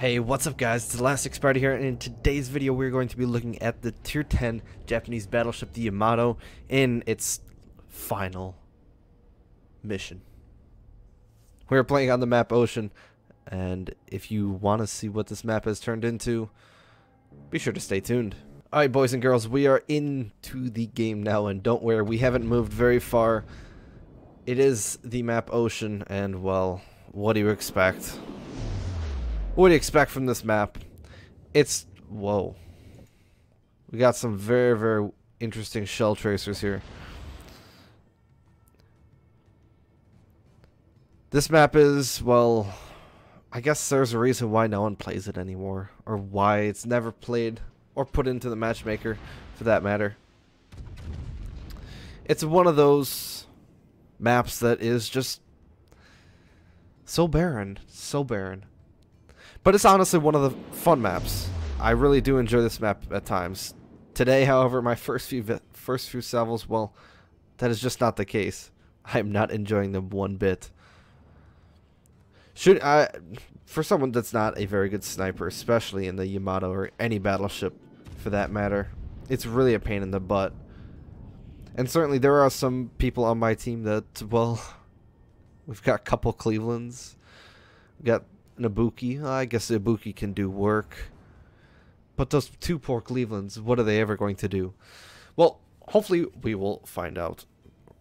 Hey, what's up guys, it's ElasticSpyder here, and in today's video we're going to be looking at the Tier 10 Japanese battleship, the Yamato, in its final mission. We're playing on the map Ocean, and if you want to see what this map has turned into, be sure to stay tuned. Alright boys and girls, we are into the game now, and don't worry, we haven't moved very far. It is the map Ocean, and well, what do you expect? What do you expect from this map? It's... whoa. We got some very, very interesting shell tracers here. This map is, well, I guess there's a reason why no one plays it anymore. Or why it's never played or put into the matchmaker, for that matter. It's one of those maps that is just so barren. So barren. But it's honestly one of the fun maps. I really do enjoy this map at times. Today, however, my first few salvos, well, that is just not the case. I am not enjoying them one bit. For someone that's not a very good sniper, especially in the Yamato or any battleship for that matter, it's really a pain in the butt. And certainly there are some people on my team that, well, we've got a couple Clevelands. We've got Ibuki. I guess Ibuki can do work. But those two poor Clevelands, what are they ever going to do? Well, hopefully we will find out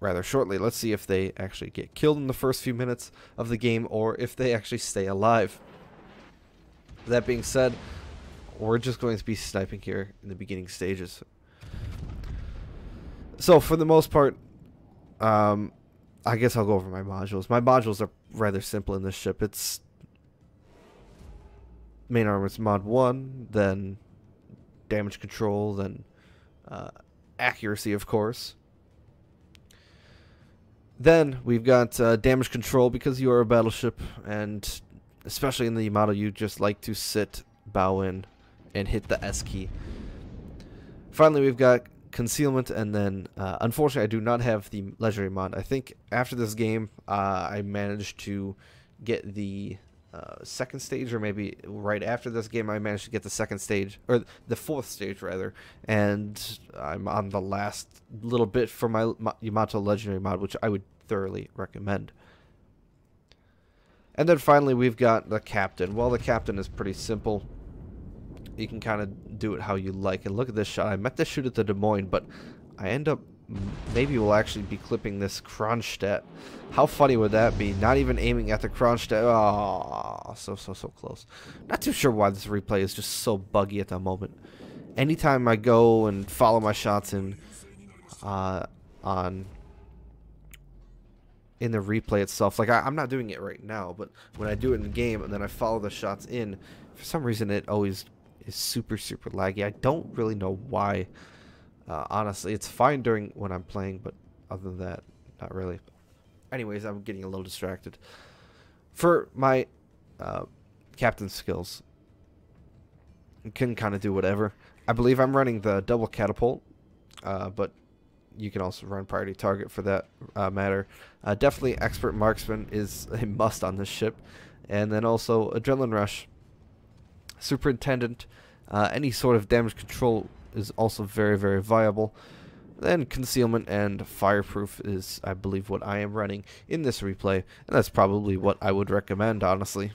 rather shortly. Let's see if they actually get killed in the first few minutes of the game or if they actually stay alive. That being said, we're just going to be sniping here in the beginning stages. So for the most part, I guess I'll go over my modules. My modules are rather simple in this ship. It's main armor's mod 1, then damage control, then accuracy, of course. Then we've got damage control because you are a battleship, and especially in the Yamato, you just like to sit, bow in, and hit the S key. Finally, we've got concealment, and then unfortunately I do not have the legendary mod. I think after this game I managed to get the second stage, or maybe right after this game I managed to get the second stage, or the fourth stage rather, and I'm on the last little bit for my Yamato legendary mod, which I would thoroughly recommend. And then finally we've got the captain. Well, the captain is pretty simple. You can kind of do it how you like, and look at this shot. I meant to shoot at the Des Moines, but I end up maybe we'll actually be clipping this Kronstadt. How funny would that be? Not even aiming at the Kronstadt. Oh, so close. Not too sure why this replay is just so buggy at the moment. Anytime I go and follow my shots in the replay itself, like I'm not doing it right now, but when I do it in the game and then I follow the shots in, for some reason it always is super laggy. I don't really know why. Honestly, it's fine when I'm playing, but other than that, not really. Anyways, I'm getting a little distracted. For my captain skills, you can kind of do whatever. I believe I'm running the double catapult, but you can also run priority target for that matter. Definitely expert marksman is a must on this ship, and then also adrenaline rush, superintendent, any sort of damage control is also very viable. Then concealment and fireproof is, I believe, what I am running in this replay, and that's probably what I would recommend, honestly.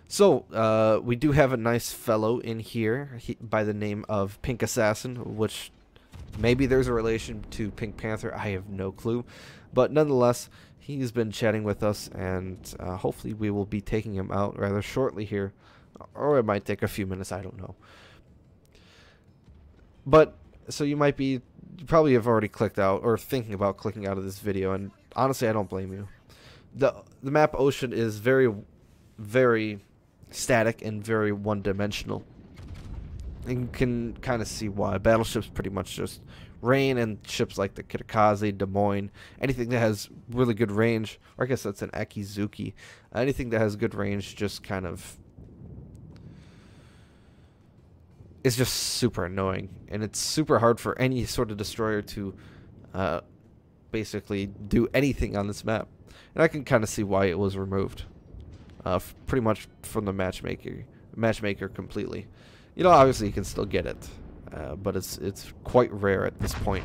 So we do have a nice fellow in here by the name of Pink Assassin, which maybe there's a relation to Pink Panther. I have no clue, but nonetheless, he's been chatting with us, and hopefully we will be taking him out rather shortly here, or it might take a few minutes. I don't know. But so you probably have already clicked out or thinking about clicking out of this video, and honestly I don't blame you. The map Ocean is very static and very one-dimensional. You can kind of see why. Battleships pretty much just rain, and ships like the Kitakaze, Des Moines, anything that has really good range, or I guess that's an Akizuki, anything that has good range just kind of, it's just super annoying, and it's super hard for any sort of destroyer to basically do anything on this map. And I can kind of see why it was removed. pretty much from the matchmaker completely. You know, obviously you can still get it, but it's quite rare at this point.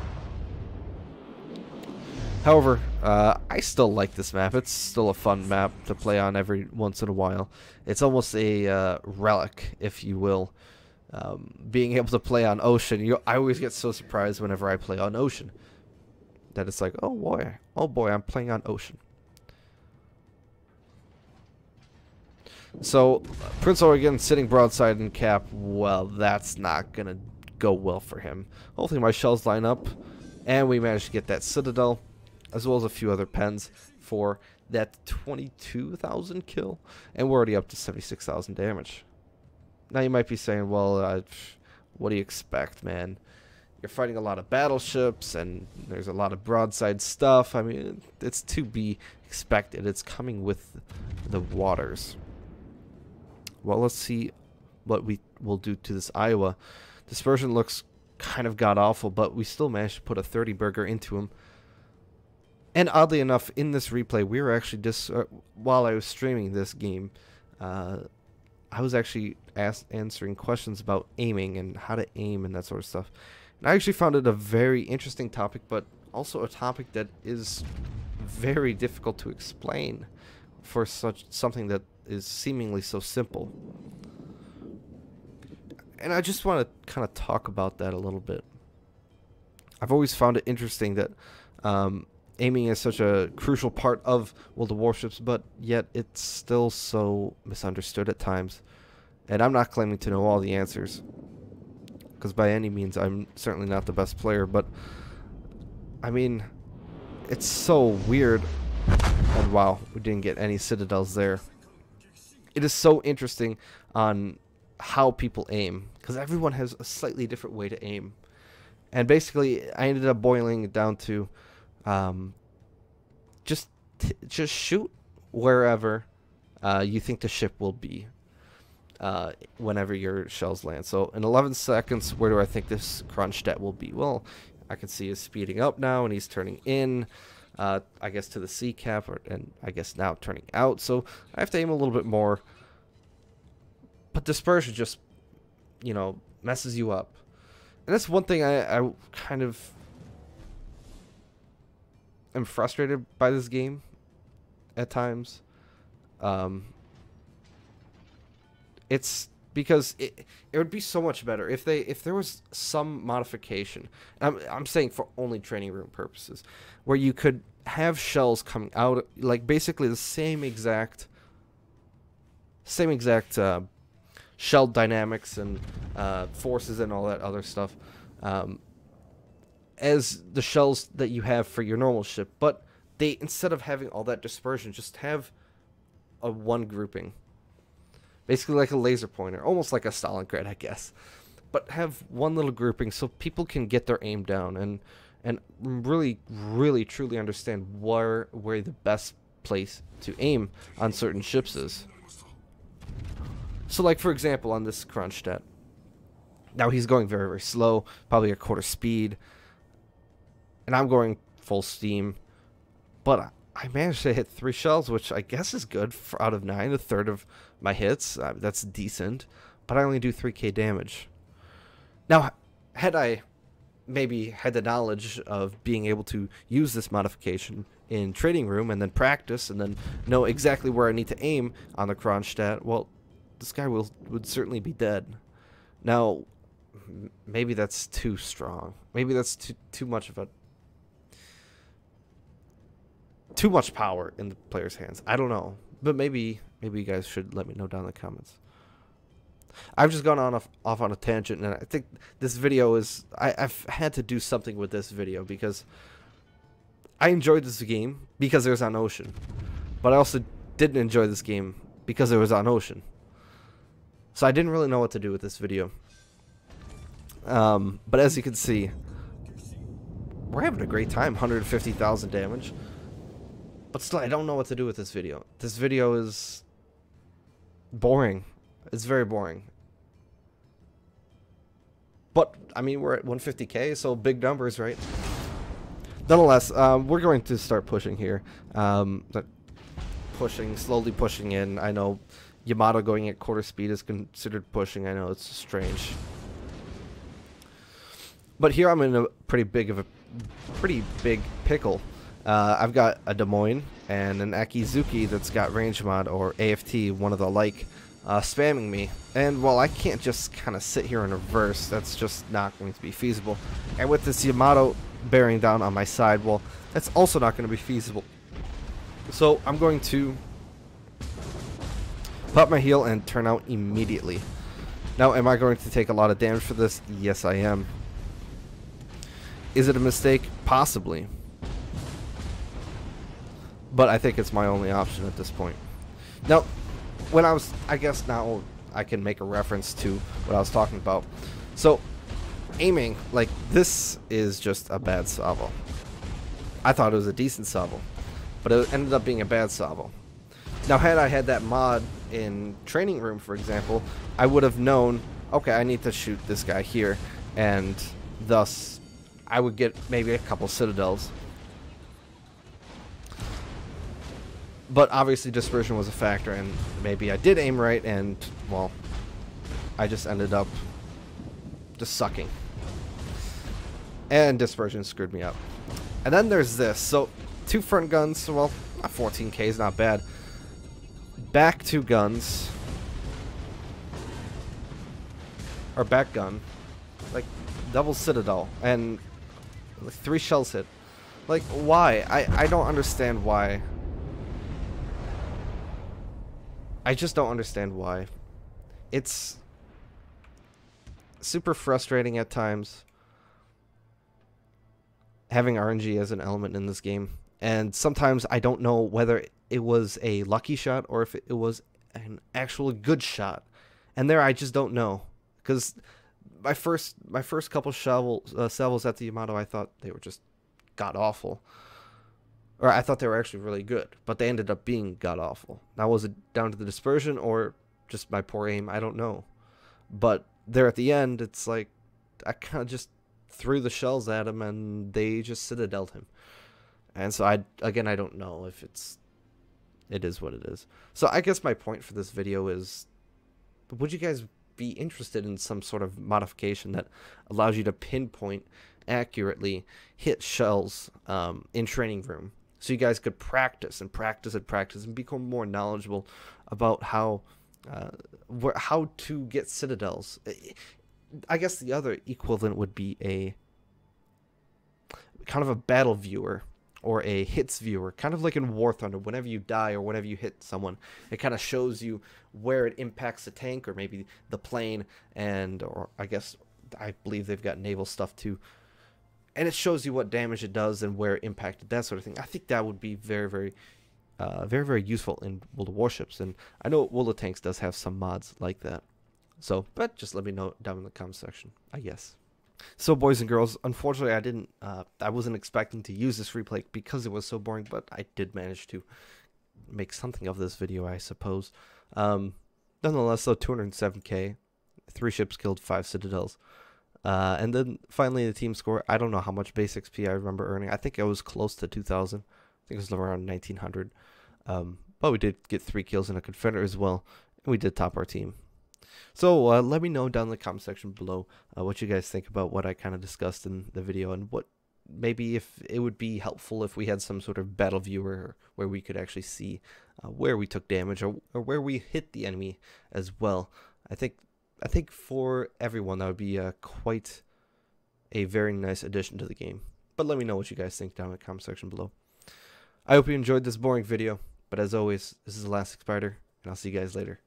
However, I still like this map. It's still a fun map to play on every once in a while. It's almost a relic, if you will. Being able to play on ocean, I always get so surprised whenever I play on ocean. That it's like, oh boy, I'm playing on ocean. So, Prince Oregon sitting broadside in cap, well, that's not going to go well for him. Hopefully my shells line up, and we managed to get that Citadel, as well as a few other pens for that 22,000 kill, and we're already up to 76,000 damage. Now you might be saying, well, what do you expect, man? You're fighting a lot of battleships, and there's a lot of broadside stuff. I mean, it's to be expected. It's coming with the waters. Well, let's see what we will do to this Iowa. Dispersion looks kind of god-awful, but we still managed to put a 30 burger into him. And oddly enough, in this replay, we were actually while I was streaming this game, I was actually answering questions about aiming and how to aim and that sort of stuff. And I actually found it a very interesting topic, but also a topic that is very difficult to explain for something that is seemingly so simple. And I just want to kind of talk about that a little bit. I've always found it interesting that aiming is such a crucial part of World of Warships, but yet it's still so misunderstood at times. And I'm not claiming to know all the answers, because by any means I'm certainly not the best player, but I mean, it's so weird. And wow, we didn't get any citadels there. It is so interesting on how people aim, because everyone has a slightly different way to aim. And basically I ended up boiling it down to just shoot wherever you think the ship will be whenever your shells land. So in 11 seconds, where do I think this Kronstadt will be? Well, I can see he's speeding up now, and he's turning in, I guess, to the sea cap, and I guess now turning out. So I have to aim a little bit more. But dispersion just, you know, messes you up. And that's one thing I kind of am frustrated by this game at times. It's because it would be so much better if there was some modification. I'm saying for only training room purposes, where you could have shells coming out, like basically the same exact shell dynamics and forces and all that other stuff as the shells that you have for your normal ship, but they, instead of having all that dispersion, just have a one grouping, basically like a laser pointer, almost like a Stalingrad, I guess, but have one little grouping so people can get their aim down and really truly understand where the best place to aim on certain ships is. So, like, for example, on this Kronstadt, now he's going very, very slow, probably a quarter speed, and I'm going full steam, but I managed to hit 3 shells, which I guess is good for out of 9, a third of my hits. That's decent, but I only do 3k damage. Now, had I maybe had the knowledge of being able to use this modification in trading room and then practice and then know exactly where I need to aim on the Kronstadt, well, this guy would certainly be dead. Now, maybe that's too strong. Maybe that's too much of a too much power in the player's hands. I don't know, but maybe you guys should let me know down in the comments. I've just gone off on a tangent, and I think this video is I've had to do something with this video because I enjoyed this game because it was on ocean, but I also didn't enjoy this game because it was on ocean. So I didn't really know what to do with this video. But as you can see, we're having a great time. 150,000 damage. But still, I don't know what to do with this video. This video is boring. It's very boring. But, I mean, we're at 150k, so big numbers, right? Nonetheless, we're going to start pushing here. pushing, slowly pushing in. I know Yamato going at quarter speed is considered pushing. I know it's strange. But here I'm in a pretty big pickle. I've got a Des Moines and an Akizuki that's got range mod or AFT, one of the like, spamming me. And well, I can't just kind of sit here in reverse. That's just not going to be feasible. And with this Yamato bearing down on my side, well, that's also not going to be feasible. So I'm going to pop my heel and turn out immediately. Now, am I going to take a lot of damage for this? Yes, I am. Is it a mistake? Possibly. But I think it's my only option at this point. Now, when I guess now I can make a reference to what I was talking about. So, aiming, like, this is just a bad salvo. I thought it was a decent salvo, but it ended up being a bad salvo. Now, had I had that mod in Training Room, for example, I would have known, okay, I need to shoot this guy here, and thus I would get maybe a couple citadels. But obviously dispersion was a factor, and maybe I did aim right, and, well, I just ended up just sucking. And dispersion screwed me up. And then there's this. So, 2 front guns, well, 14k is not bad. Back 2 guns. Or back gun. Like, double citadel. And like, 3 shells hit. Like, why? I don't understand why. I just don't understand why. It's super frustrating at times having RNG as an element in this game. And sometimes I don't know whether it was a lucky shot or if it was an actual good shot. And there I just don't know. Because my first couple salvos at the Yamato, I thought they were just god-awful. Or I thought they were actually really good, but they ended up being god-awful. Now, was it down to the dispersion or just my poor aim? I don't know. But there at the end, it's like I kind of just threw the shells at him and they just citadeled him. And so, again, I don't know if it is what it is. So I guess my point for this video is, would you guys be interested in some sort of modification that allows you to pinpoint accurately hit shells in Training Room? So you guys could practice and practice and practice and become more knowledgeable about how to get citadels. I guess the other equivalent would be a kind of a battle viewer or a hits viewer, kind of like in War Thunder. Whenever you die or whenever you hit someone, it kind of shows you where it impacts the tank or maybe the plane, or I believe they've got naval stuff too. And it shows you what damage it does and where it impacted, that sort of thing. I think that would be very, very useful in World of Warships. And I know World of Tanks does have some mods like that. So, but just let me know down in the comment section, I guess. So, boys and girls, unfortunately, I wasn't expecting to use this replay because it was so boring, but I did manage to make something of this video, I suppose. Nonetheless, though, 207k, 3 ships killed, 5 citadels. And then finally the team score. I don't know how much base XP I remember earning. I think it was close to 2,000. I think it was around 1,900. But we did get 3 kills in a Confederate as well. And we did top our team. So let me know down in the comment section below what you guys think about what I kind of discussed in the video. And what maybe if it would be helpful if we had some sort of battle viewer where we could actually see where we took damage or where we hit the enemy as well. I think for everyone that would be quite a very nice addition to the game. But let me know what you guys think down in the comment section below. I hope you enjoyed this boring video, but as always, this is ElasticSpyder, and I'll see you guys later.